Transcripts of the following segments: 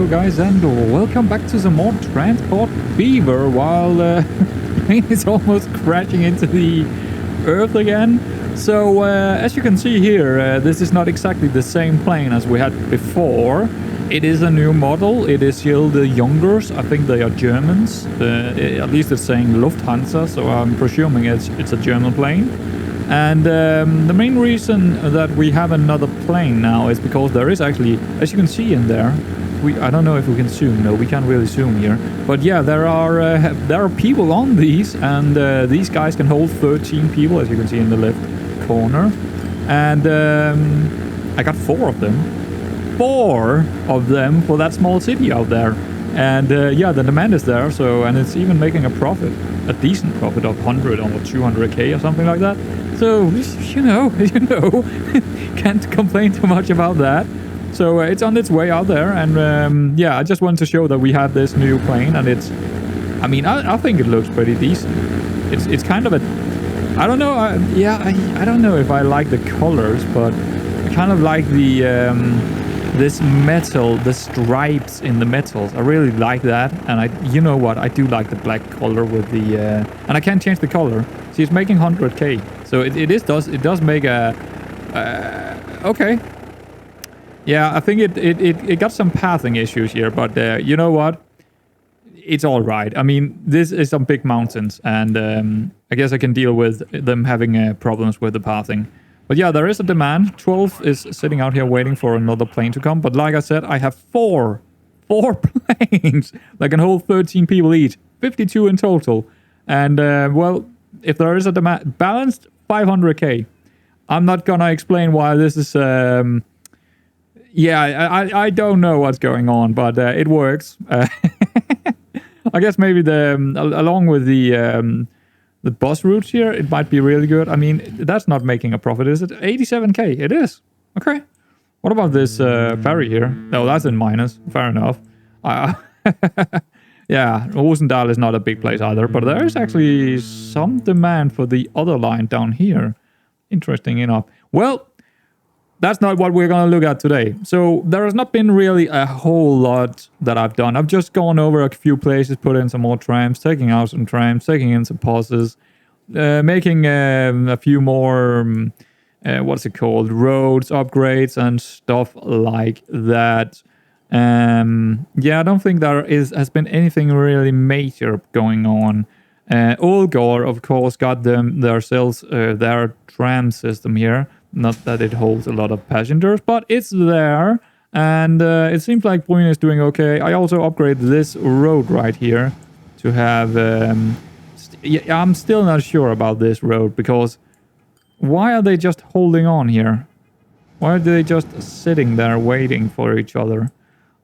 hello guys, and welcome back to some more Transport Fever while plane is almost crashing into the earth again. So as you can see here, this is not exactly the same plane as we had before. It is a new model. It is still the Youngers. I think they are Germans. At least it's saying Lufthansa, so I'm presuming it's a German plane. And the main reason that we have another plane now is because there is actually, as you can see in there, I don't know if we can zoom. No, we can't really zoom here. But yeah, there are people on these, and these guys can hold 13 people, as you can see in the left corner. And I got 4 of them. 4 of them for that small city out there. And yeah, the demand is there, so, and it's even making a profit, a decent profit of 100 or 200k or something like that. So, you know, can't complain too much about that. So it's on its way out there, and yeah, I just want to show that we have this new plane, and it's, I mean, I think it looks pretty decent. It's kind of a, I don't know, I don't know if I like the colors, but I kind of like the this metal, the stripes in the metals. I really like that, and you know what, I do like the black color with the, and I can't change the color. See, it's making 100k, so it does make a, okay. Yeah, I think it got some pathing issues here, but you know what? It's all right. I mean, this is some big mountains, and I guess I can deal with them having problems with the pathing. But yeah, there is a demand. 12 is sitting out here waiting for another plane to come. But like I said, I have 4 planes that can hold 13 people each, 52 in total. And well, if there is a demand, balanced 500k. I'm not gonna explain why this is. Yeah, I don't know what's going on, but it works. I guess maybe along with the bus routes here, it might be really good. I mean, that's not making a profit, is it? 87k, it is. Okay. What about this ferry here? No, that's in minus. Fair enough. Yeah, Rosendal is not a big place either, but there is actually some demand for the other line down here. Interesting enough. Well, that's not what we're going to look at today. So there has not been really a whole lot that I've done. I've just gone over a few places, put in some more trams, taking out some trams, taking in some buses, making a few more, what's it called, roads, upgrades and stuff like that. Yeah, I don't think there has been anything really major going on. Olgor, of course, got their tram system here. Not that it holds a lot of passengers, but it's there. And it seems like Bruyne is doing okay. I also upgraded this road right here to have... yeah, I'm still not sure about this road, because why are they just holding on here? Why are they just sitting there waiting for each other?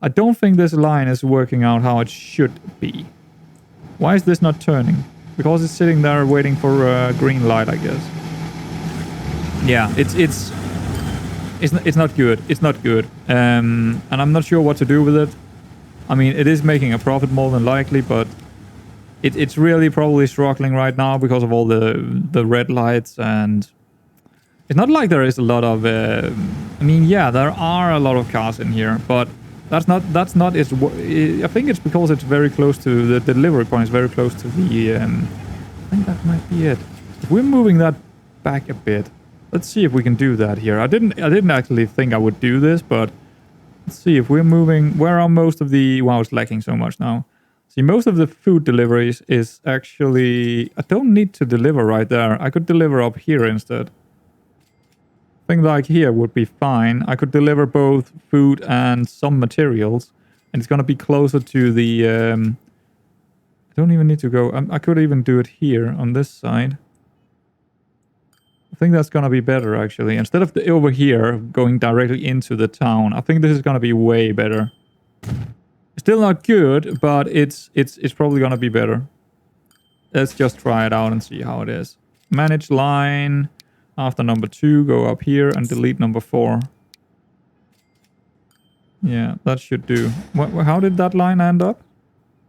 I don't think this line is working out how it should be. Why is this not turning? Because it's sitting there waiting for a green light, I guess. Yeah, it's not good. It's not good. And I'm not sure what to do with it. I mean, it is making a profit more than likely, but it's really probably struggling right now because of all the red lights, and it's not like there is a lot of. I mean, yeah, there are a lot of cars in here, but that's not its. I think it's because it's very close to the delivery point. Is very close to the. I think that might be it. If we're moving that back a bit. Let's see if we can do that here. I didn't actually think I would do this, but let's see if we're moving. Where are most of the... Wow, it's lacking so much now. See, most of the food deliveries is actually... I don't need to deliver right there. I could deliver up here instead. I think like here would be fine. I could deliver both food and some materials. And it's going to be closer to the... I don't even need to go... I could even do it here on this side. I think that's going to be better, actually. Instead of over here, going directly into the town, I think this is going to be way better. Still not good, but it's probably going to be better. Let's just try it out and see how it is. Manage line. After number 2, go up here and delete number 4. Yeah, that should do. How did that line end up?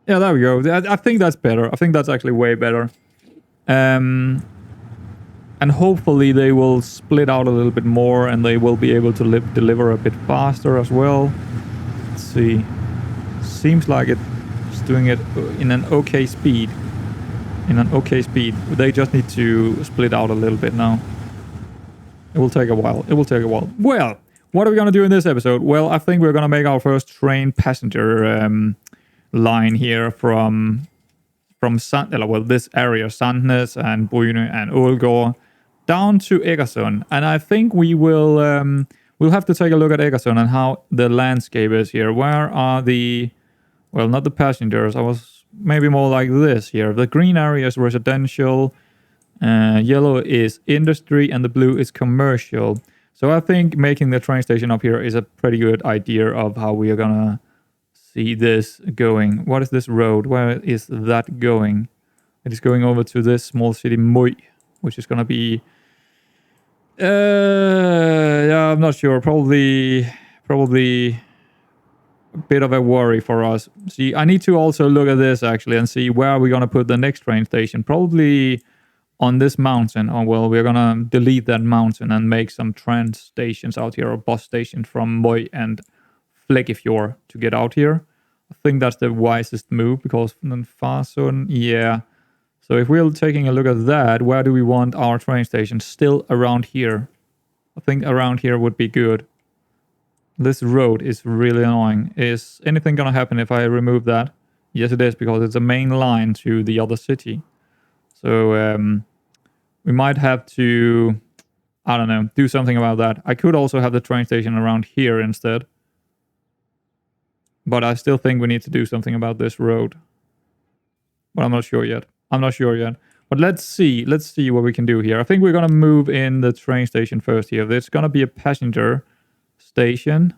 Yeah, there we go. I think that's better. I think that's actually way better. And hopefully they will split out a little bit more, and they will be able to deliver a bit faster as well. Let's see. Seems like it's doing it in an okay speed. They just need to split out a little bit now. It will take a while. Well, what are we going to do in this episode? Well, I think we're going to make our first train passenger line here from this area, Sandnes and Bryne and Ålgård, down to Egersund. And I think we'll have to take a look at Egersund and how the landscape is here. Where are not the passengers. I was maybe more like this here. The green area is residential, yellow is industry, and the blue is commercial. So I think making the train station up here is a pretty good idea of how we are gonna see this going. What is this road? Where is that going? It is going over to this small city, Moi, which is gonna be... I'm not sure. Probably a bit of a worry for us. See, I need to also look at this actually and see where we're gonna put the next train station. Probably on this mountain. Oh, well, we're gonna delete that mountain and make some train stations out here, or bus stations from Moi and Flekkefjord to get out here. I think that's the wisest move, because then Farsund, yeah. So if we're taking a look at that, where do we want our train station? Still around here. I think around here would be good. This road is really annoying. Is anything gonna happen if I remove that? Yes, it is, because it's a main line to the other city. So we might have to, I don't know, do something about that. I could also have the train station around here instead. But I still think we need to do something about this road. But I'm not sure yet. But let's see what we can do here. I think we're going to move in the train station first here. There's going to be a passenger station.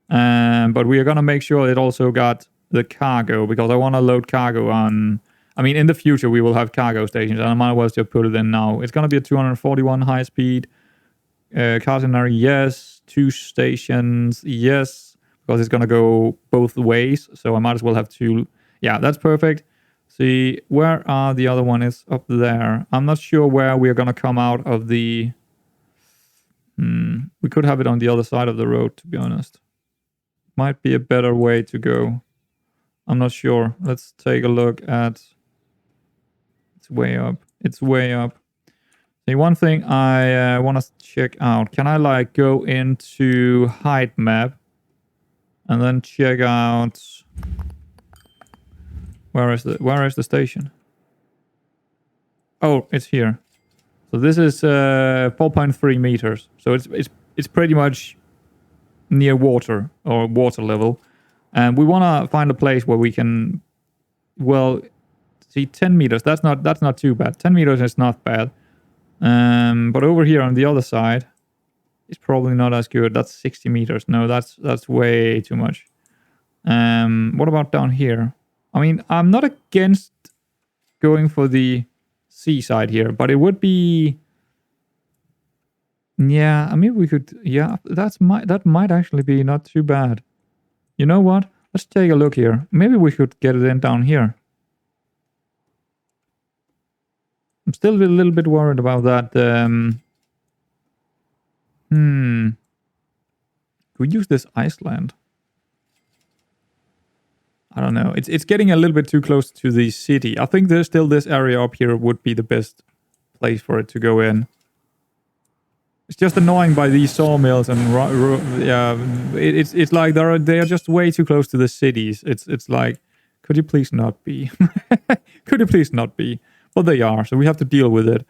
But we are going to make sure it also got the cargo, because I want to load cargo on... I mean, in the future, we will have cargo stations, and I might as well just put it in now. It's going to be a 241 high-speed catenary, yes. 2 stations, yes, because it's going to go both ways, so I might as well have 2. Yeah, that's perfect. See, where are the other one? Is up there. I'm not sure where we're going to come out of the... We could have it on the other side of the road, to be honest. Might be a better way to go. I'm not sure. Let's take a look at... It's way up. See, one thing I want to check out. Can I go into height map and then check out where is the station? Oh, it's here. So this is 4.3 meters. So it's pretty much near water, or water level, and we want to find a place where we can, well. See, 10 meters, that's not too bad. 10 meters is not bad. But over here on the other side, it's probably not as good. That's 60 meters. No, that's way too much. What about down here? I mean, I'm not against going for the seaside here, but it would be... Yeah, I mean, we could... Yeah, that might actually be not too bad. You know what? Let's take a look here. Maybe we could get it in down here. I'm still a little bit worried about that. Could we use this Iceland? I don't know. It's getting a little bit too close to the city. I think there's still this area up here would be the best place for it to go in. It's just annoying by these sawmills and yeah. It's like they are just way too close to the cities. It's like, could you please not be? Could you please not be? Well, they are, so we have to deal with it.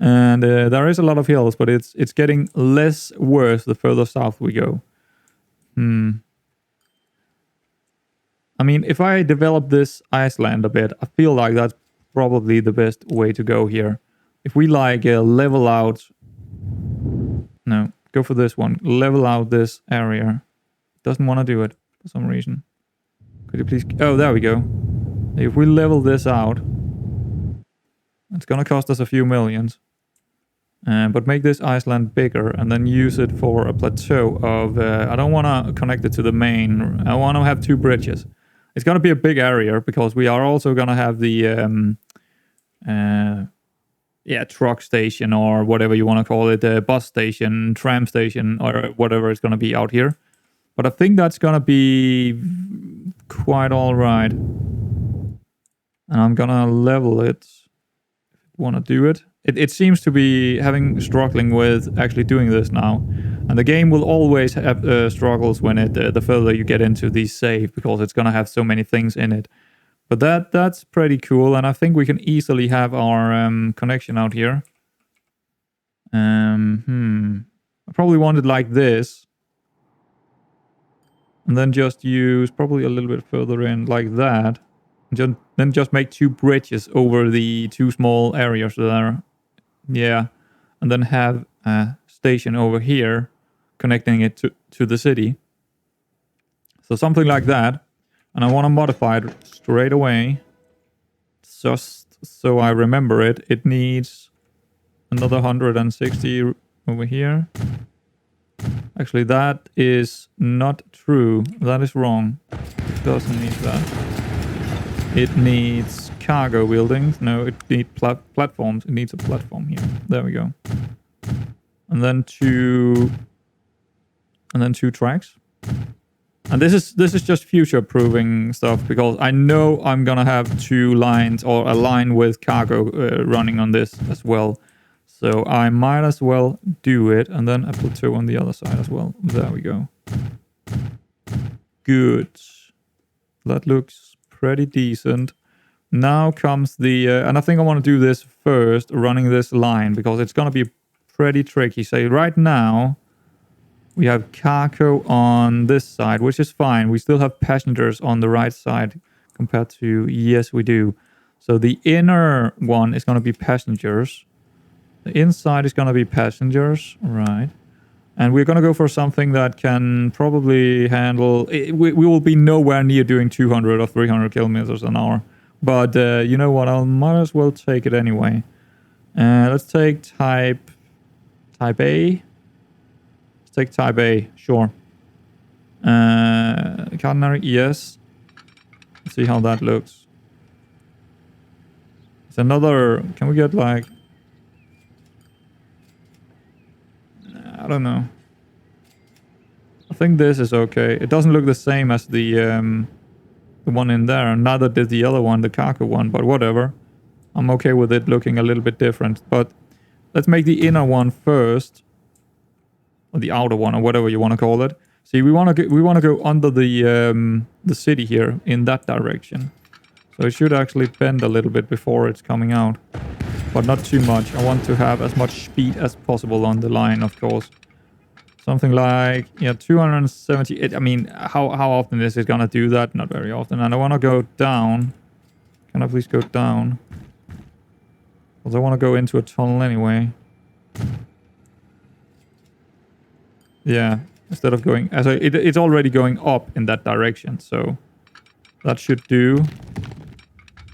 And there is a lot of hills, but it's getting less worse the further south we go. I mean, if I develop this Iceland a bit, I feel like that's probably the best way to go here. If we level out... No, go for this one. Level out this area. Doesn't want to do it for some reason. Could you please... Oh, there we go. If we level this out... It's gonna cost us a few millions. But make this Iceland bigger and then use it for a plateau of... I don't want to connect it to the main. I want to have 2 bridges. It's gonna be a big area because we are also gonna have the... truck station or whatever you want to call it. Bus station, tram station, or whatever it's gonna be out here. But I think that's gonna be quite all right. And I'm gonna level it. Want to do it. It seems to be struggling with actually doing this now. And the game will always have struggles when the further you get into these save, because it's gonna have so many things in it. But that's pretty cool, and I think we can easily have our connection out here. I probably want it like this. And then just use probably a little bit further in like that. Then just make 2 bridges over the 2 small areas there. Yeah. And then have a station over here connecting it to the city. So something like that. And I want to modify it straight away. Just so I remember it. It needs another 160 over here. Actually, that is not true. That is wrong. It doesn't need that. It needs cargo buildings. No, it needs platforms. It needs a platform here. There we go. And then 2 tracks. And this is just future-proofing stuff, because I know I'm gonna have 2 lines, or a line with cargo running on this as well. So I might as well do it, and then a plateau on the other side as well. There we go. Good. That looks pretty decent. Now comes the... and I think I want to do this first, running this line, because it's going to be pretty tricky. Say right now, we have cargo on this side, which is fine. We still have passengers on the right side compared to... Yes, we do. So the inner one is going to be passengers. The inside is going to be passengers, right? And we're going to go for something that can probably handle... We will be nowhere near doing 200 or 300 kilometers an hour. But you know what? I might as well take it anyway. Let's take type A. Let's take type A, sure. Catenary, yes. Let's see how that looks. It's another... Can we get like... I don't know. I think this is okay. It doesn't look the same as the one in there. Neither did the other one, the cargo one, but whatever. I'm okay with it looking a little bit different. But let's make the inner one first, or the outer one, or whatever you want to call it. See, we want to go under the city here in that direction. So it should actually bend a little bit before it's coming out. But not too much. I want to have as much speed as possible on the line, of course. Something like, yeah, 270. I mean, how often is it gonna do that? Not very often. And I want to go down. Can I please go down? Because I want to go into a tunnel anyway. Yeah, instead of going... it's already going up in that direction, so that should do.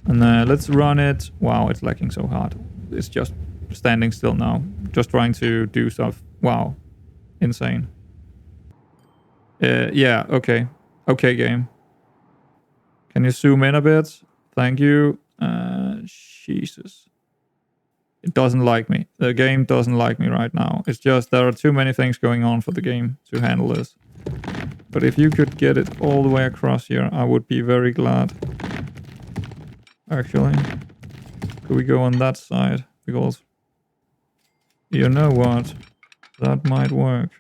And let's run it. Wow, it's lagging so hard. It's just standing still now. Just trying to do stuff. Wow. Insane. Yeah, okay. Okay, game. Can you zoom in a bit? Thank you. Jesus. It doesn't like me. The game doesn't like me right now. It's just there are too many things going on for the game to handle this. But if you could get it all the way across here, I would be very glad. Actually, could we go on that side? Because you know what? That might work.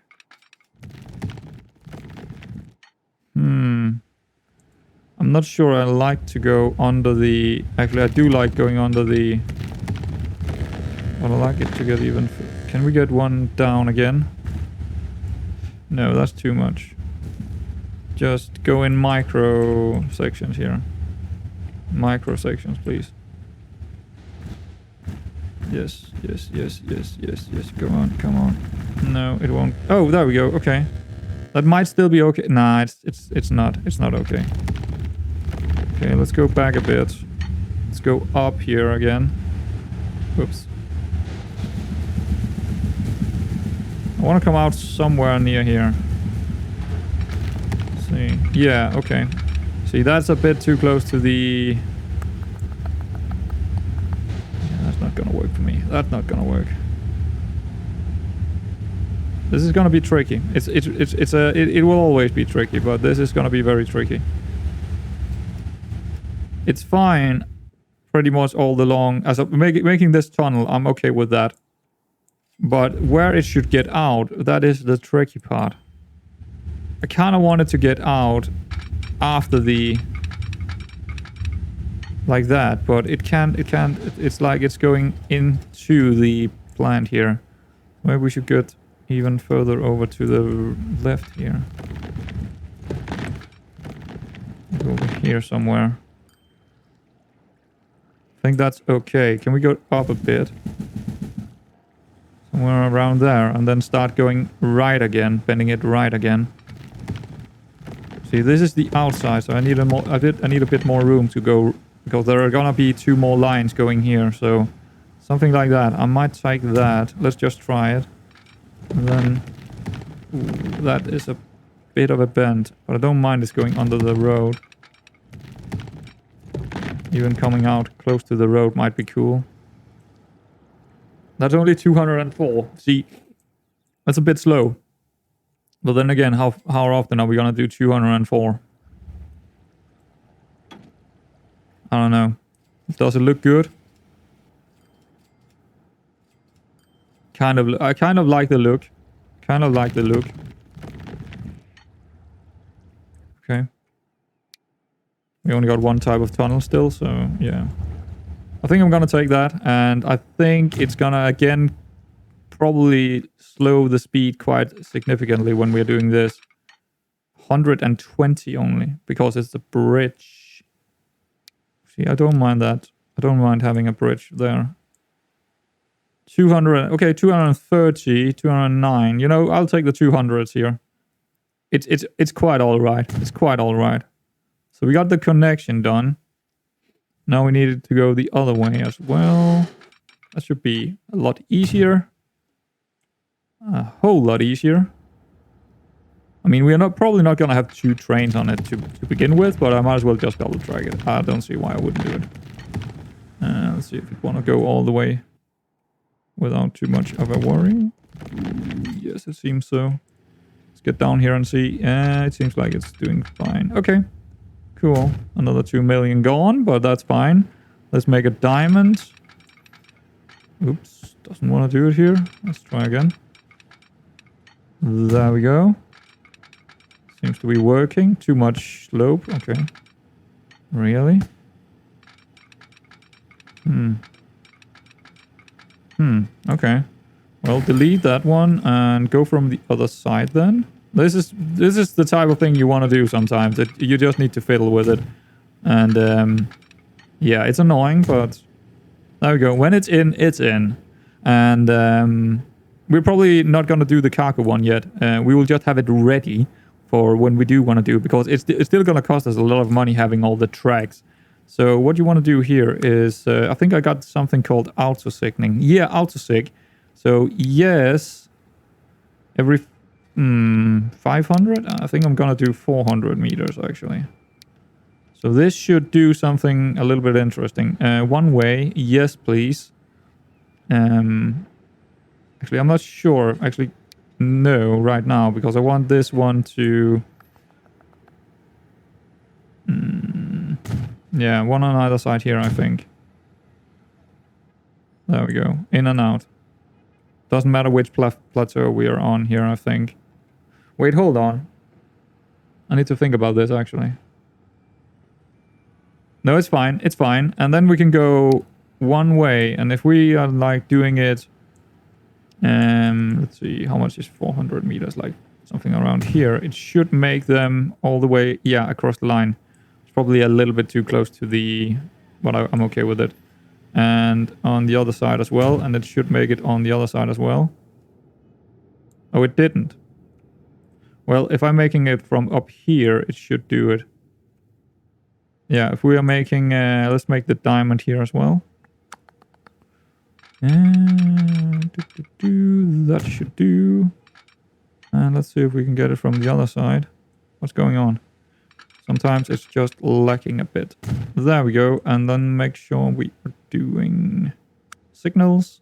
I'm not sure I like to go under the... Actually, I do like going under the... But I like it to get even... Can we get one down again? No, that's too much. Just go in micro sections here. Micro sections, please. Yes, yes, yes, yes, yes, yes. Come on, come on. No, it won't. Oh, there we go. Okay. That might still be okay. Nah, it's not. It's not okay. Okay, let's go back a bit. Let's go up here again. Oops. I want to come out somewhere near here. Let's see. Yeah, okay. See, that's a bit too close to the... Yeah, that's not gonna work for me. That's not gonna work. This is gonna be tricky. It will always be tricky, but this is gonna be very tricky. It's fine pretty much all along. As of making this tunnel, I'm okay with that. But where it should get out, that is the tricky part. I kind of wanted to get out after the... like that, but it can't. It's like it's going into the plant here. Maybe we should get even further over to the left here. Over here somewhere. I think that's okay. Can we go up a bit? Somewhere around there, and then start going right again, bending it right again. See, this is the outside, so I need a bit more room to go, because there are gonna be 2 more lines going here, so something like that. I might take that. Let's just try it. And then that is a bit of a bend, but I don't mind this going under the road. Even coming out close to the road might be cool. That's only 204. See, that's a bit slow. But then again, how often are we gonna do 204? I don't know. Does it look good? I kind of like the look. Okay. We only got one type of tunnel still, so yeah. I think I'm gonna take that, and I think it's gonna again probably slow the speed quite significantly when we're doing this. 120 only, because it's the bridge. See, I don't mind that. I don't mind having a bridge there. 200, okay, 230, 209. You know, I'll take the 200s here. It's quite alright. It's quite alright. So we got the connection done. Now we needed to go the other way as well. That should be a lot easier. A whole lot easier. I mean, we're probably not going to have 2 trains on it to begin with, but I might as well just double drag it. I don't see why I wouldn't do it. Let's see if we want to go all the way without too much of a worry. Yes, it seems so. Let's get down here and see. It seems like it's doing fine. Okay. Cool. Another 2 million gone, but that's fine. Let's make a diamond. Oops. Doesn't want to do it here. Let's try again. There we go. Seems to be working. Too much slope. Okay. Really? Okay. Well, delete that one and go from the other side then. This is the type of thing you want to do sometimes. You just need to fiddle with it. And yeah, it's annoying, but there we go. When it's in, it's in. And we're probably not going to do the cargo one yet. We will just have it ready for when we do want to do it, because it's still going to cost us a lot of money having all the tracks. So what you want to do here is, I think I got something called auto-signing. Yeah, auto-sig. So yes, every 500? I think I'm going to do 400 meters actually. So this should do something a little bit interesting. One way, yes please. Actually, I'm not sure. Actually, no, right now, because I want this one to... yeah, one on either side here, I think. There we go. In and out. Doesn't matter which plateau we are on here, I think. Wait, hold on. I need to think about this, actually. No, it's fine. It's fine. And then we can go one way. And if we are, like, doing it... let's see, how much is 400 meters? Like, something around here. It should make them all the way, yeah, across the line. It's probably a little bit too close to the... but I'm okay with it. And on the other side as well. And it should make it on the other side as well. Oh, it didn't. Well, if I'm making it from up here, it should do it. Yeah, if we are making... let's make the diamond here as well. And that should do. And let's see if we can get it from the other side. What's going on? Sometimes it's just lacking a bit. There we go. And then make sure we are doing signals.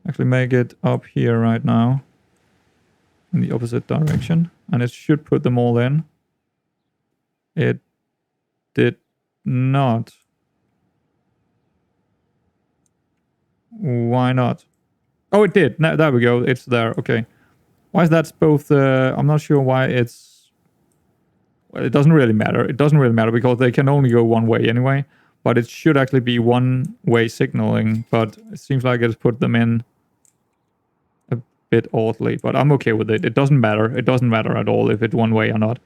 Actually make it up here right now. In the opposite direction. And it should put them all in. It did not. Why not? Oh, it did. No, there we go. It's there. Okay. Why is that both? I'm not sure why it's... Well, it doesn't really matter. It doesn't really matter because they can only go one way anyway. But it should actually be one-way signaling. But it seems like it's put them in a bit oddly. But I'm okay with it. It doesn't matter. It doesn't matter at all if it's one way or not.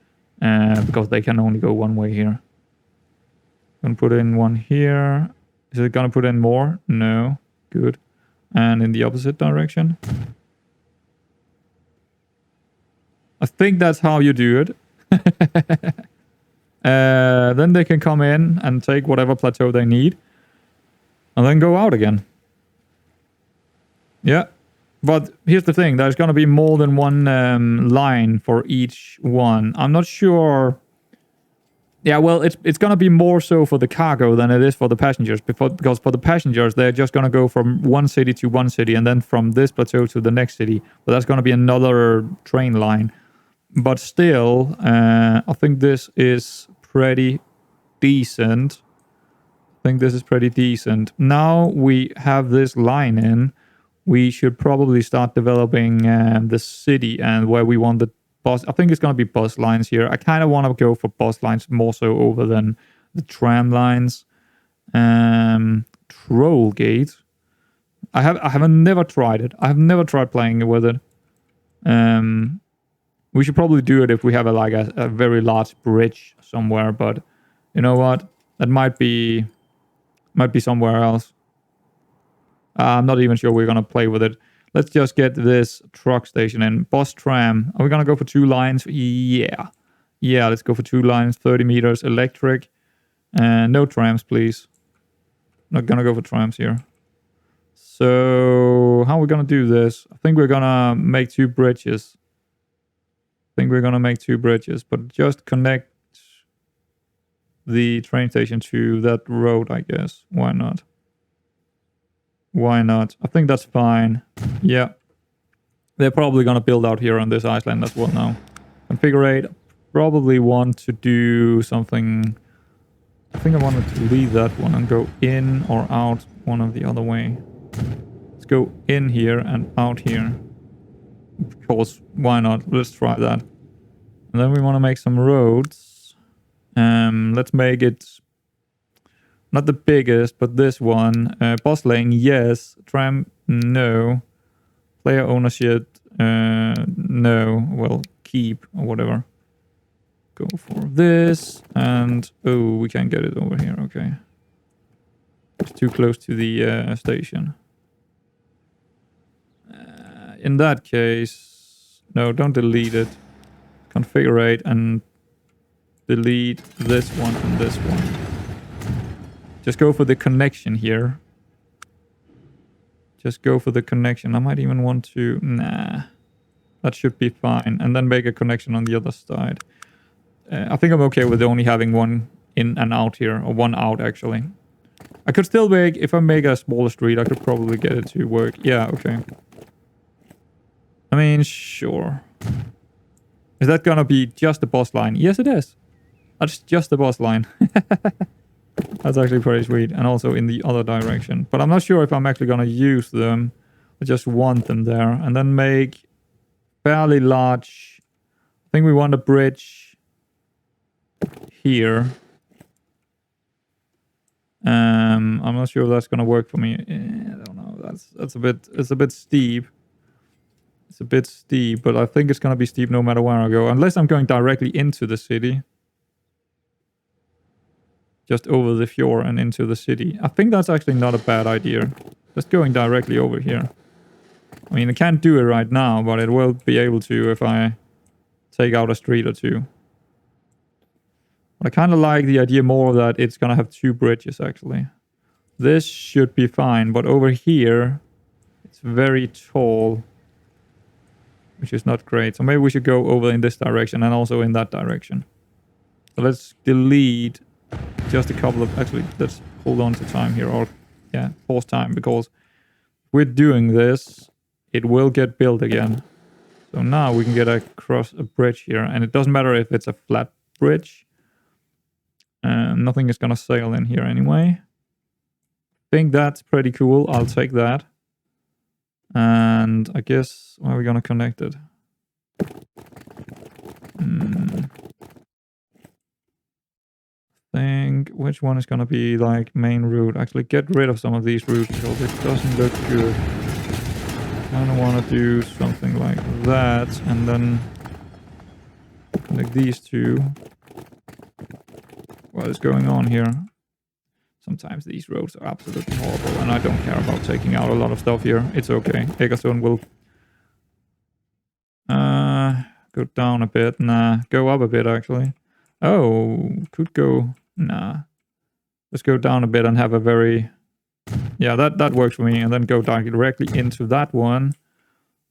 Because they can only go one way here. Gonna put in one here. Is it gonna put in more? No. Good. And in the opposite direction. I think that's how you do it. Then they can come in and take whatever plateau they need. And then go out again. Yeah. But here's the thing. There's going to be more than one line for each one. I'm not sure... Yeah, well, it's going to be more so for the cargo than it is for the passengers. Because for the passengers, they're just going to go from one city to one city. And then from this plateau to the next city. But that's going to be another train line. But still, I think this is pretty decent. Now we have this line in. We should probably start developing the city and where we want the bus. I think it's going to be bus lines here. I kind of want to go for bus lines more so over than the tram lines. Troll gate. I have never tried it. I have never tried playing with it. We should probably do it if we have a very large bridge somewhere, but you know what? That might be somewhere else. I'm not even sure we're gonna play with it. Let's just get this truck station in. Bus tram. Are we gonna go for 2 lines? Yeah. Yeah, let's go for 2 lines, 30 meters, electric. And no trams, please. Not gonna go for trams here. So how are we gonna do this? I think we're gonna make 2 bridges. But just connect the train station to that road, I guess. Why not? I think that's fine. Yeah. They're probably going to build out here on this island as well now. Configure 8. Probably want to do something... I think I wanted to leave that one and go in or out one of the other way. Let's go in here and out here. Of course, why not? Let's try that. And then we want to make some roads. Let's make it not the biggest, but this one. Bus lane, yes. Tram, no. Player ownership, no. Well, keep or whatever. Go for this. And, oh, we can't get it over here. Okay. It's too close to the station. In that case, no, don't delete it. Configure 8 and delete this one and this one. Just go for the connection here. I might even want to... Nah. That should be fine. And then make a connection on the other side. I think I'm okay with only having one in and out here. Or one out, actually. I could still make... If I make a smaller street, I could probably get it to work. Yeah, okay. I mean, sure. Is that gonna be just the bus line? Yes, it is. That's just the bus line. That's actually pretty sweet. And also in the other direction. But I'm not sure if I'm actually gonna use them. I just want them there. And then make fairly large... I think we want a bridge here. I'm not sure if that's gonna work for me. I don't know. It's a bit steep. It's a bit steep, but I think it's going to be steep no matter where I go. Unless I'm going directly into the city. Just over the fjord and into the city. I think that's actually not a bad idea. Just going directly over here. I mean, I can't do it right now, but it will be able to if I take out a street or 2. But I kind of like the idea more that it's going to have 2 bridges, actually. This should be fine, but over here, it's very tall. Which is not great. So maybe we should go over in this direction and also in that direction. So let's delete just a couple of... Actually, let's hold on to time here. Or, yeah, pause time. Because we're doing this, it will get built again. So now we can get across a bridge here, and it doesn't matter if it's a flat bridge. Nothing is gonna sail in here anyway. Think that's pretty cool. I'll take that. And I guess, where are we gonna connect it? Think which one is gonna be like main route? Actually, get rid of some of these routes because it doesn't look good. Kind of want to do something like that, and then connect these two. What is going on here? Sometimes these roads are absolutely horrible, and I don't care about taking out a lot of stuff here. It's okay. Egerson will go down a bit. Nah, go up a bit actually. Oh, could go. Nah, let's go down a bit and have a very. Yeah, that works for me, and then go directly into that one.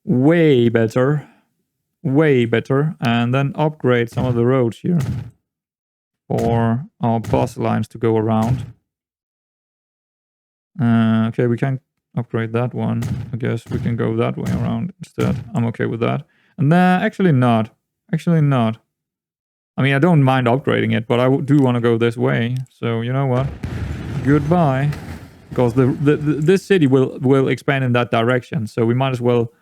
Way better. Way better. And then upgrade some of the roads here for our bus lines to go around. Okay, we can upgrade that one. I guess we can go that way around instead. I'm okay with that. And actually not. Actually not. I mean, I don't mind upgrading it, but I do want to go this way. So, you know what? Goodbye. Because this city will expand in that direction. So we might as well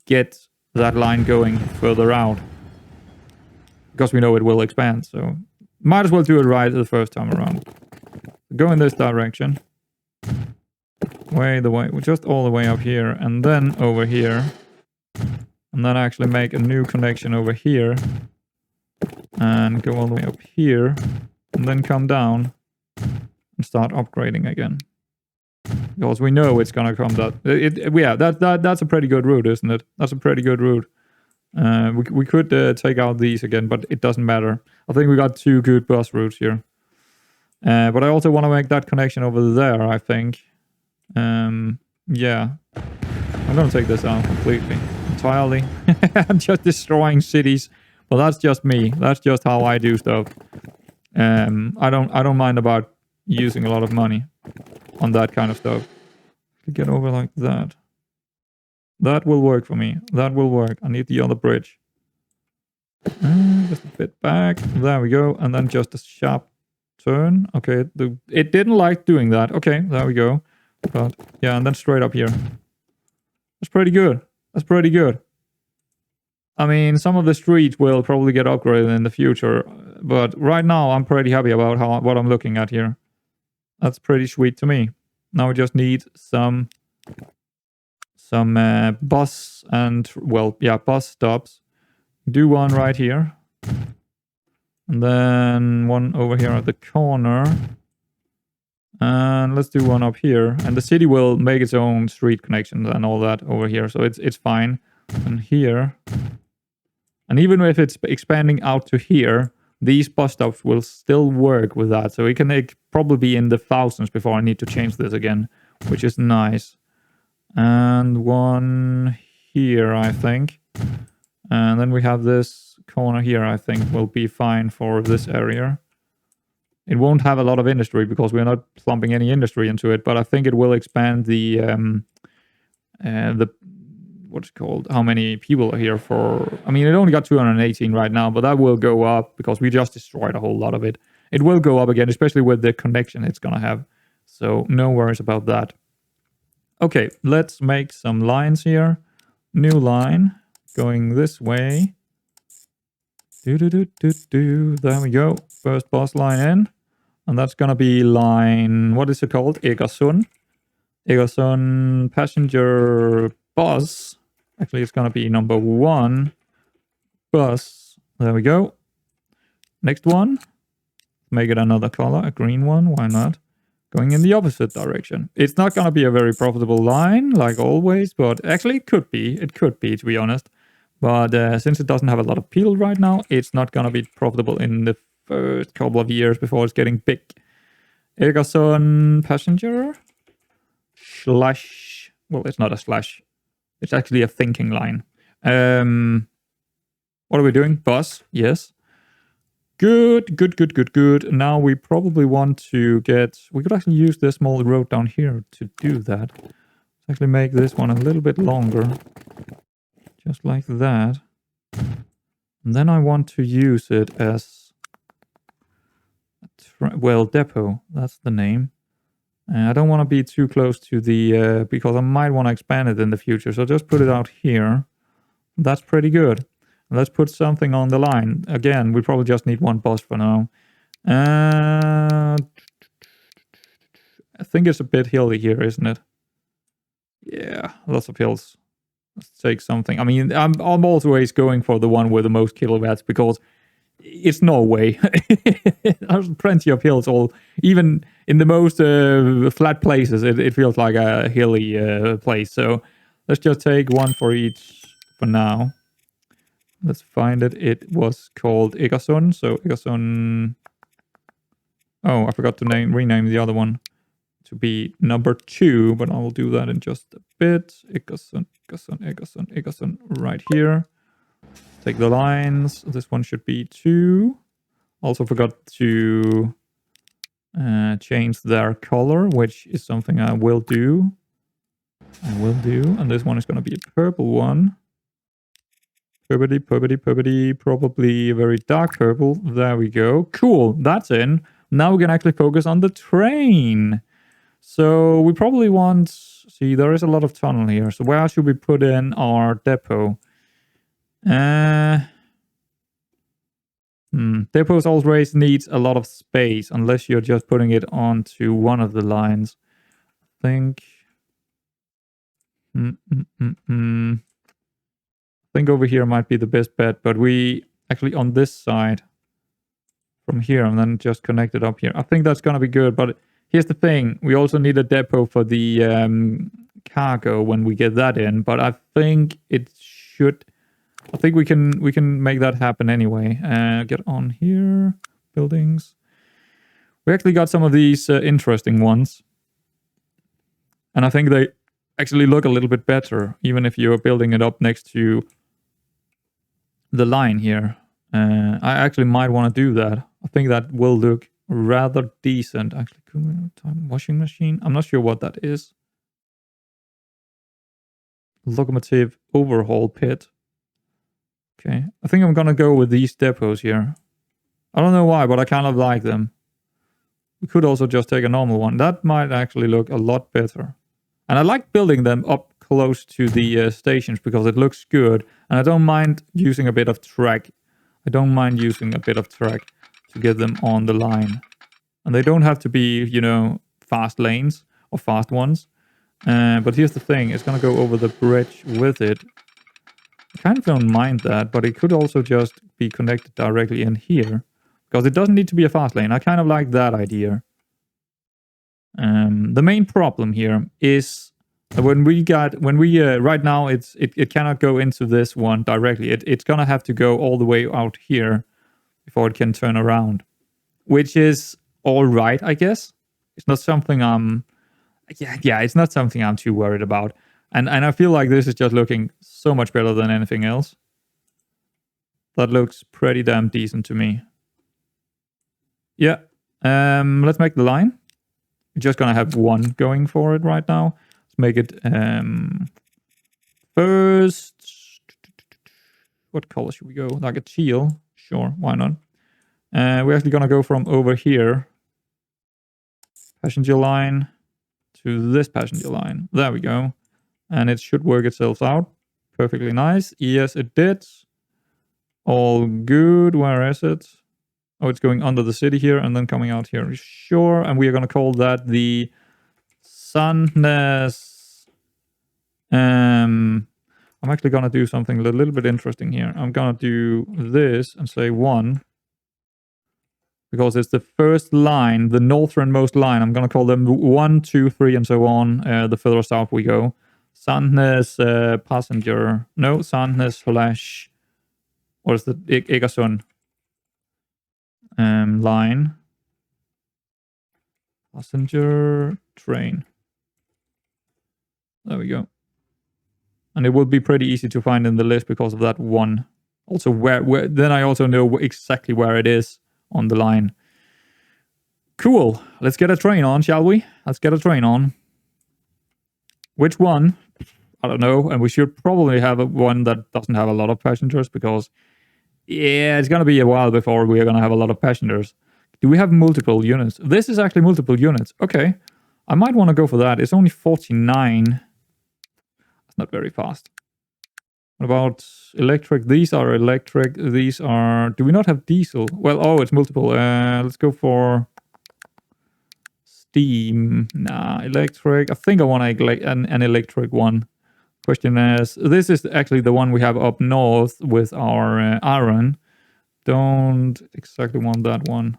get that line going further out. Because we know it will expand. So might as well do it right the first time around. Go in this direction. Just all the way up here. And then over here. And then actually make a new connection over here. And go all the way up here. And then come down. And start upgrading again. Because we know it's gonna come that's a pretty good route, isn't it? That's a pretty good route. We could take out these again, but it doesn't matter. I think we got 2 good bus routes here. But I also want to make that connection over there, I think. Yeah. I'm gonna take this out completely. Entirely. I'm just destroying cities. Well, that's just me. That's just how I do stuff. I don't mind about using a lot of money on that kind of stuff. Get over like that. That will work for me. That will work. I need the other bridge. Just a bit back. There we go. And then just a sharp turn. Okay, it didn't like doing that. Okay, there we go. But yeah, and then straight up here. That's pretty good. That's pretty good. I mean, some of the streets will probably get upgraded in the future, but right now I'm pretty happy about what I'm looking at here. That's pretty sweet to me. Now we just need some bus and, well, yeah, bus stops. Do one right here. And then one over here at the corner. And let's do one up here. And the city will make its own street connections and all that over here. So it's fine. And here. And even if it's expanding out to here, these bus stops will still work with that. So it can probably be in the thousands before I need to change this again, which is nice. And one here, I think. And then we have this corner here, I think, will be fine for this area. It won't have a lot of industry because we're not plumping any industry into it, but I think it will expand the what's it called? How many people are here for? I mean, it only got 218 right now, but that will go up because we just destroyed a whole lot of it. It will go up again, especially with the connection it's gonna have. So no worries about that. Okay, let's make some lines here. New line going this way. There we go. First bus line in. And that's gonna be line, what is it called? Egersund. Egersund passenger bus. Actually, it's gonna be number 1 bus. There we go. Next one. Make it another color, a green one. Why not? Going in the opposite direction. It's not gonna be a very profitable line, like always, but actually it could be. It could be, to be honest. But since it doesn't have a lot of appeal right now, it's not gonna be profitable in the first couple of years before it's getting big. Egersund passenger slash. Well, it's not a slash. It's actually a thinking line. What are we doing? Bus. Yes. Good. Now we probably want to get... We could actually use this small road down here to do that. It's actually make this one a little bit longer. Just like that. And then I want to use it as a depot. That's the name. I don't want to be too close to the because I might want to expand it in the future. So just put it out here. That's pretty good. Let's put something on the line. Again, we probably just need one bus for now. I think it's a bit hilly here, isn't it? Yeah, lots of hills. Let's take something. I mean, I'm always going for the one with the most kilowatts because it's Norway. There's plenty of hills. Even in the most flat places, it feels like a hilly place. So let's just take one for each for now. Let's find it. It was called Egersund. So Egersund. Oh, I forgot to rename the other one to be number 2, but I will do that in just a bit. Egersund right here. Take the lines. This one should be 2. Also forgot to change their color, which is something I will do. And this one is going to be a purple one. Purpley, probably a very dark purple. There we go. Cool, that's in. Now we can actually focus on the train. So we probably want... See, there is a lot of tunnel here. So where should we put in our depot? Depots always needs a lot of space unless you're just putting it onto one of the lines. I think... I think over here might be the best bet, but we actually on this side from here and then just connect it up here. I think that's going to be good, but here's the thing. We also need a depot for the cargo when we get that in, but I think it should... I think we can make that happen anyway. Get on here. Buildings. We actually got some of these interesting ones. And I think they actually look a little bit better, even if you're building it up next to the line here. I actually might want to do that. I think that will look rather decent. Actually, time washing machine. I'm not sure what that is. Locomotive overhaul pit. Okay, I think I'm gonna go with these depots here. I don't know why, but I kind of like them. We could also just take a normal one. That might actually look a lot better. And I like building them up close to the stations because it looks good. And I don't mind using a bit of track. To get them on the line. And they don't have to be, you know, fast lanes or fast ones. But here's the thing. It's going to go over the bridge with it. I kind of don't mind that, but it could also just be connected directly in here. Because it doesn't need to be a fast lane. I kind of like that idea. The main problem here is when we right now it cannot go into this one directly. It's gonna have to go all the way out here before it can turn around, which is all right, I guess. It's not something it's not something I'm too worried about. And I feel like this is just looking so much better than anything else. That looks pretty damn decent to me. Yeah. Let's make the line. We're just gonna have one going for it right now. Let's make it first. What color should we go? Like a teal? Sure, why not? We're actually gonna go from over here, passenger line, to this passenger line. There we go. And it should work itself out. Perfectly nice. Yes, it did. All good. Where is it? Oh, it's going under the city here and then coming out here. Sure. And we are going to call that the Sandnes. I'm actually going to do something a little bit interesting here. I'm going to do this and say 1. Because it's the first line, the northernmost line. I'm going to call them 1, 2, 3, and so on. The further south we go. Sandnes passenger. No, Sandnes / what is the Egersund line. Passenger train. There we go. And it will be pretty easy to find in the list because of that 1. Also, where then I also know exactly where it is on the line. Cool. Let's get a train on, shall we? Let's get a train on. Which one? I don't know. And we should probably have one that doesn't have a lot of passengers because, yeah, it's going to be a while before we're going to have a lot of passengers. Do we have multiple units? This is actually multiple units. Okay. I might want to go for that. It's only 49. It's not very fast. What about electric? These are electric. These are... Do we not have diesel? Well, oh, it's multiple. Let's go for steam. Nah, electric. I think I want an electric one. Question is, this is actually the one we have up north with our iron. Don't exactly want that one.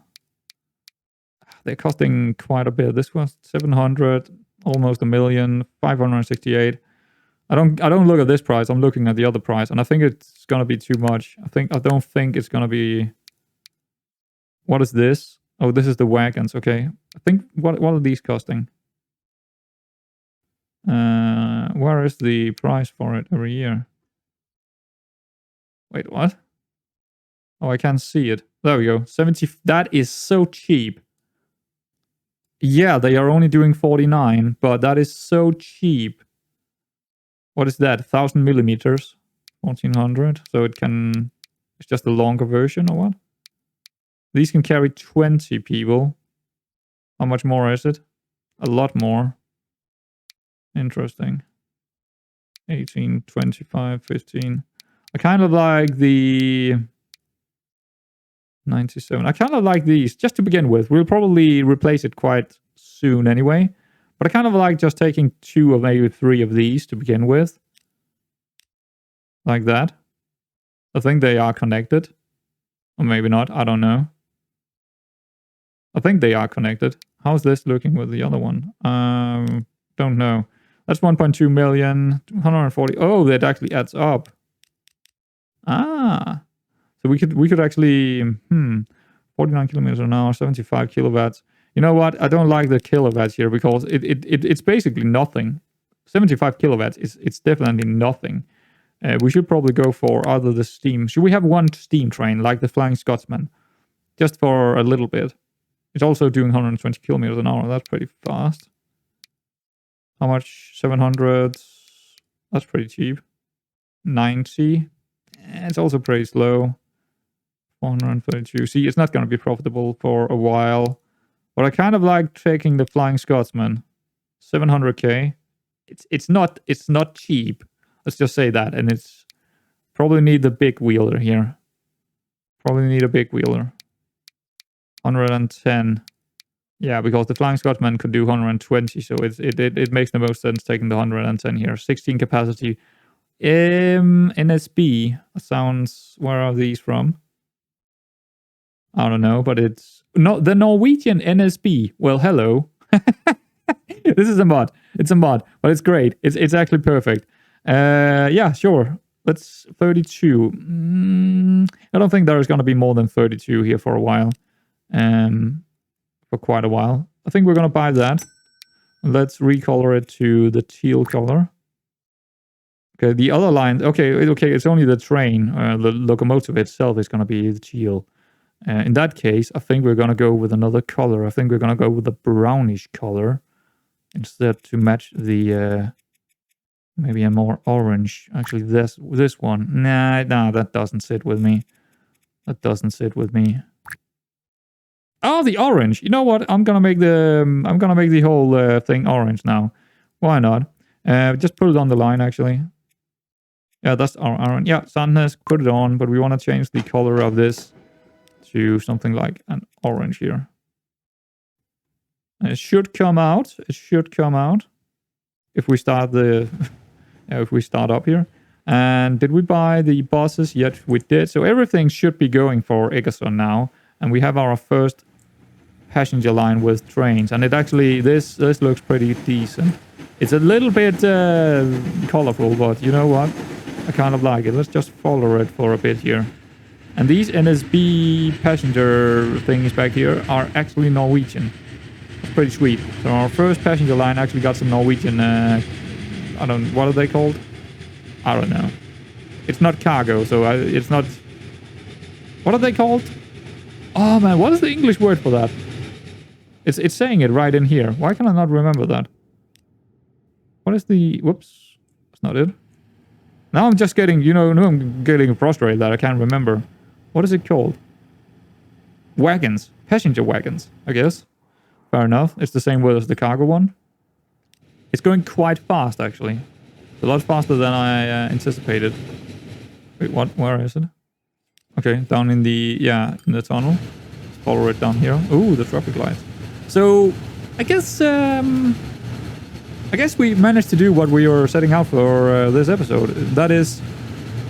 They're costing quite a bit. This was 700, almost a million, 568. I don't look at this price. I'm looking at the other price, and I think it's gonna be too much. I don't think it's gonna be. What is this? Oh, this is the wagons. Okay. I think what are these costing? Where is the price for it every year? Wait, what? Oh, I can't see it. There we go. 70. That is so cheap. Yeah, they are only doing 49, but that is so cheap. What is that? 1000 millimeters, 1400. So it can. It's just a longer version or what? These can carry 20 people. How much more is it? A lot more. Interesting. 18, 25, 15. I kind of like the 97. I kind of like these just to begin with. We'll probably replace it quite soon anyway. But I kind of like just taking 2 or maybe 3 of these to begin with. Like that. I think they are connected. Or maybe not. I don't know. I think they are connected. How's this looking with the other one? Don't know. That's 1.2 million. 140. Oh, that actually adds up. Ah. So we could actually 49 kilometers an hour, 75 kilowatts. You know what? I don't like the kilowatts here because it's basically nothing. 75 kilowatts it's definitely nothing. We should probably go for either the steam. Should we have one steam train like the Flying Scotsman? Just for a little bit. It's also doing 120 kilometers an hour. That's pretty fast. How much? 700. That's pretty cheap. 90. It's also pretty slow. 432. See, it's not going to be profitable for a while. But I kind of like taking the Flying Scotsman. 700k. It's not cheap. Let's just say that. And it's probably need the big wheeler here. Probably need a big wheeler. 110. Yeah, because the Flying Scotsman could do 120, so it makes the most sense taking the 110 here. 16 capacity. NSB sounds... Where are these from? I don't know, but it's... No, the Norwegian NSB. Well, hello. This is a mod. It's a mod, but it's great. It's actually perfect. Yeah, sure. Let's 32. I don't think there is going to be more than 32 here for a while. For quite a while. I think we're going to buy that. Let's recolor it to the teal color. Okay, the other line... Okay, it's only the train. The locomotive itself is going to be the teal. In that case, I think we're going to go with another color. I think we're going to go with a brownish color. Instead to match the... maybe a more orange. Actually, this one. Nah, that doesn't sit with me. That doesn't sit with me. Oh, the orange. You know what? I'm gonna make the whole thing orange now. Why not? Just put it on the line, actually. Yeah, that's our orange. Yeah, Sandnes, put it on, but we want to change the color of this to something like an orange here. And it should come out. It should come out if we start the if we start up here. And did we buy the buses? Yes, we did. So everything should be going for Egersund now, and we have our first passenger line with trains, and it actually this looks pretty decent. It's a little bit colorful, but you know what? I kind of like it. Let's just follow it for a bit here. And these NSB passenger things back here are actually Norwegian. It's pretty sweet. So our first passenger line actually got some Norwegian. What are they called? I don't know. It's not cargo, so it's not. What are they called? Oh man, what is the English word for that? It's saying it right in here. Why can I not remember that? What is the... Whoops. That's not it. Now I'm just getting, now I'm getting frustrated that I can't remember. What is it called? Wagons. Passenger wagons, I guess. Fair enough. It's the same word as the cargo one. It's going quite fast, actually. A lot faster than I anticipated. Wait, what? Where is it? Okay, down in the... Yeah, in the tunnel. Let's follow it down here. Ooh, the traffic lights. So, I guess we managed to do what we were setting out for this episode. That is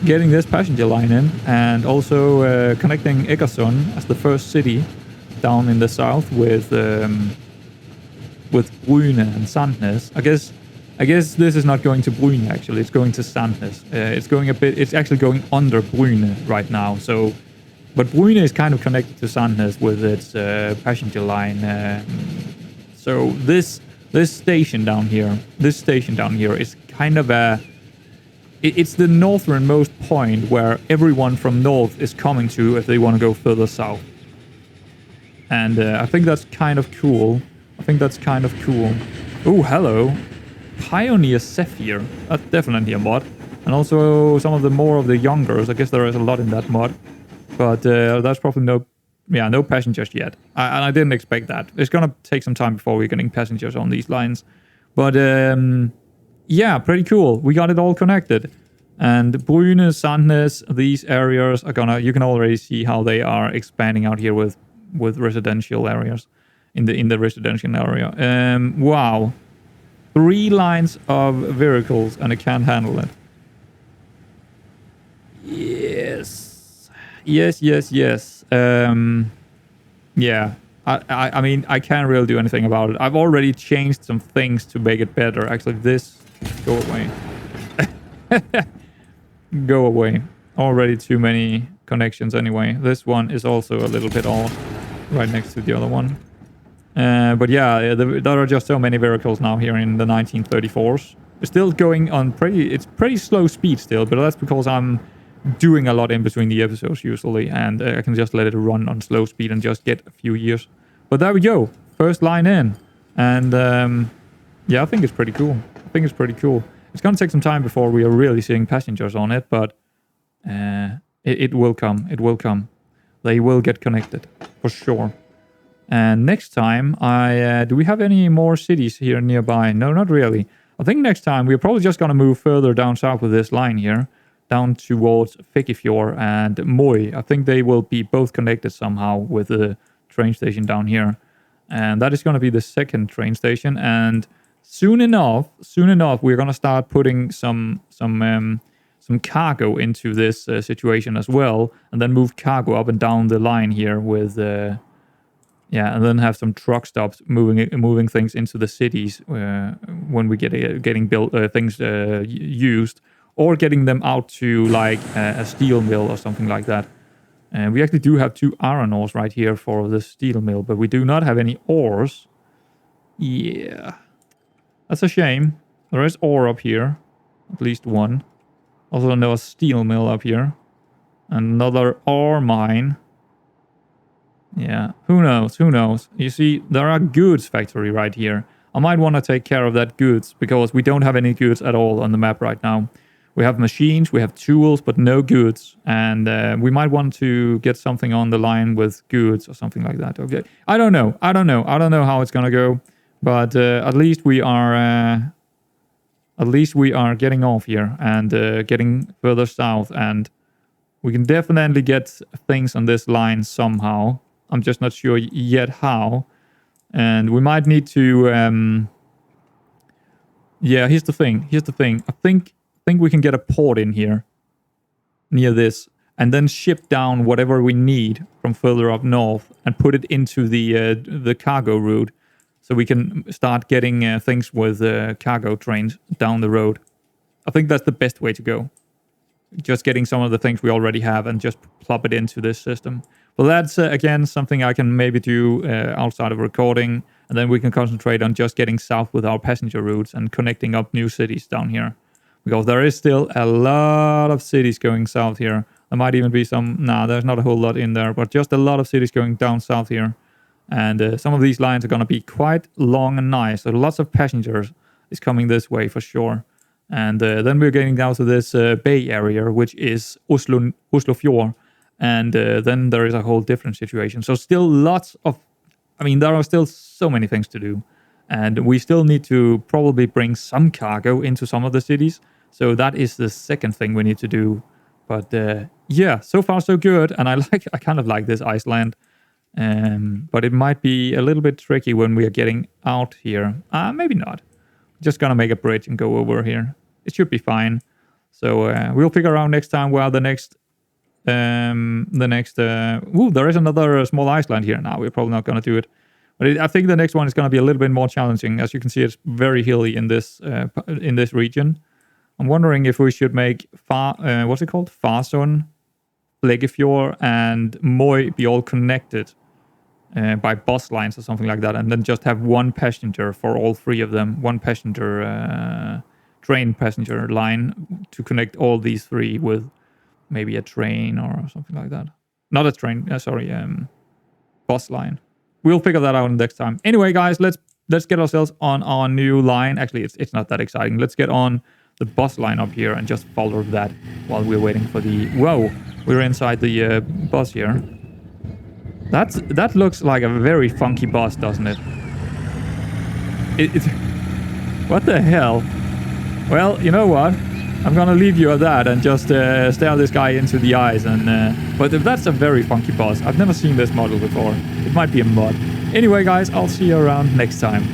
getting this passenger line in and also connecting Egersund as the first city down in the south with Bryne and Sandnes. I guess this is not going to Bryne actually. It's going to Sandnes. It's actually going under Bryne right now. So, but Bryne is kind of connected to Sandnes with its passenger line. So this station down here is kind of it's the northernmost point where everyone from north is coming to if they want to go further south. And I think that's kind of cool. Oh, hello. Pioneer Zephyr. That's definitely a mod. And also some of the more of the youngers. I guess there is a lot in that mod. But that's probably no passengers yet. And I didn't expect that. It's going to take some time before we're getting passengers on these lines. But yeah, pretty cool. We got it all connected. And Bryne, Sandnes, these areas are you can already see how they are expanding out here with residential areas in the residential area. Wow. 3 lines of vehicles and it can't handle it. Yes. Yeah. I mean, I can't really do anything about it. I've already changed some things to make it better. Actually, this... Go away. Go away. Already too many connections anyway. This one is also a little bit off. Right next to the other one. But yeah, there are just so many vehicles now here in the 1934s. It's still going on pretty slow speed still, but that's because I'm doing a lot in between the episodes usually, and I can just let it run on slow speed and just get a few years. But there we go, first line in, and yeah, I think it's pretty cool. It's gonna take some time before we are really seeing passengers on it, but it will come. They will get connected for sure. And next time, do we have any more cities here nearby? No, not really. I think next time we're probably just gonna move further down south with this line here, down towards Fekifjord and Moi. I think they will be both connected somehow with the train station down here. And that is going to be the second train station. And soon enough, we're going to start putting some cargo into this situation as well. And then move cargo up and down the line here with... and then have some truck stops moving things into the cities when we getting built things used. Or getting them out to like a steel mill or something like that. And we actually do have 2 iron ores right here for the steel mill, but we do not have any ores. Yeah. That's a shame. There is ore up here. At least one. Also another steel mill up here. Another ore mine. Yeah. Who knows? You see, there are goods factory right here. I might want to take care of that goods because we don't have any goods at all on the map right now. We have machines, we have tools, but no goods. And we might want to get something on the line with goods or something like that. Okay, I don't know how it's gonna go, but at least we are getting off here and getting further south, and we can definitely get things on this line somehow. I'm just not sure yet how, and we might need to. Yeah, here's the thing. I think we can get a port in here near this and then ship down whatever we need from further up north and put it into the cargo route so we can start getting things with cargo trains down the road. I think that's the best way to go. Just getting some of the things we already have and just plop it into this system. Well, that's again something I can maybe do outside of recording, and then we can concentrate on just getting south with our passenger routes and connecting up new cities down here. Because there is still a lot of cities going south here. There might even be some... Nah, there's not a whole lot in there. But just a lot of cities going down south here. And some of these lines are going to be quite long and nice. So lots of passengers. is coming this way for sure. And then we're getting down to this bay area, which is Oslo Fjord. And then there is a whole different situation. So still lots of... I mean, there are still so many things to do. And we still need to probably bring some cargo into some of the cities. So that is the second thing we need to do. But yeah, so far so good. And I kind of like this Iceland. But it might be a little bit tricky when we are getting out here. Maybe not. Just gonna make a bridge and go over here. It should be fine. So we'll figure out next time where the next... there is another small island here now. We're probably not gonna do it. But I think the next one is gonna be a little bit more challenging. As you can see, it's very hilly in this region. I'm wondering if we should make what's it called? Farsund, Bleikefjord, and Moi be all connected by bus lines or something like that, and then just have one passenger for all three of them. One passenger train passenger line to connect all these three with maybe a train or something like that. Not a train, bus line. We'll figure that out next time. Anyway, guys, let's get ourselves on our new line. Actually, it's not that exciting. Let's get on the bus line up here and just follow that while we're waiting for the... Whoa, we're inside the bus here. That looks like a very funky bus, doesn't it? What the hell? Well, you know what? I'm gonna leave you at that and just stare this guy into the eyes. But that's a very funky bus. I've never seen this model before. It might be a mod. Anyway, guys, I'll see you around next time.